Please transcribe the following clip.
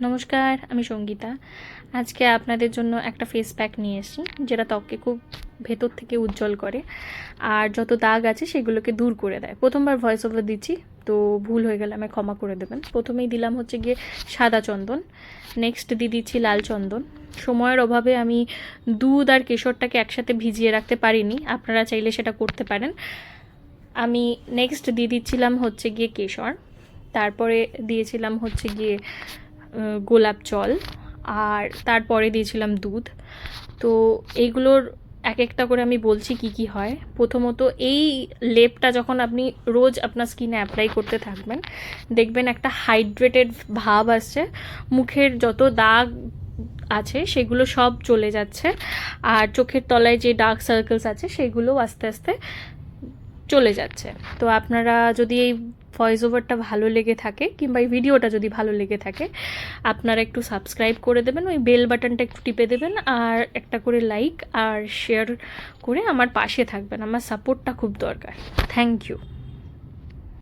নমস্কার, আমি সঙ্গীতা। আজকে আপনাদের জন্য একটা ফেস প্যাক নিয়ে এসেছি, যেটা ত্বককে খুব ভেতর থেকে উজ্জ্বল করে আর যত দাগ আছে সেগুলোকে দূর করে দেয়। প্রথমবার ভয়েস ওভার দিচ্ছি, তো ভুল হয়ে গেলে আমায় ক্ষমা করে দেবেন। প্রথমেই দিলাম হচ্ছে গিয়ে সাদা চন্দন, নেক্সট দিয়ে দিচ্ছি লাল চন্দন। সময়ের অভাবে আমি দুধ আর কেশরটাকে একসাথে ভিজিয়ে রাখতে পারিনি, আপনারা চাইলে সেটা করতে পারেন। আমি নেক্সট দিয়ে দিচ্ছিলাম হচ্ছে গিয়ে কেশর, তারপরে দিয়েছিলাম হচ্ছে গিয়ে গোলাপ জল, আর তারপরে দিয়েছিলাম দুধ। তো এইগুলোর এক একটা করে আমি বলছি কি কি হয়। প্রথমত, এই লেপটা যখন আপনি রোজ আপনার স্কিনে অ্যাপ্লাই করতে থাকবেন, দেখবেন একটা হাইড্রেটেড ভাব আসছে, মুখের যত দাগ আছে সেগুলো সব চলে যাচ্ছে, আর চোখের তলায় যে ডার্ক সার্কেলস আছে সেগুলোও আস্তে আস্তে চলে যাচ্ছে। তো আপনারা যদি এই ভয়েস ওভারটা ভালো লেগে থাকে কিংবা এই ভিডিওটা যদি ভালো লেগে থাকে, আপনারা একটু সাবস্ক্রাইব করে দেবেন, ওই বেল বাটনটা একটু টিপে দেবেন, আর একটা করে লাইক আর শেয়ার করে আমার পাশে থাকবেন। আমার সাপোর্টটা খুব দরকার। Thank you.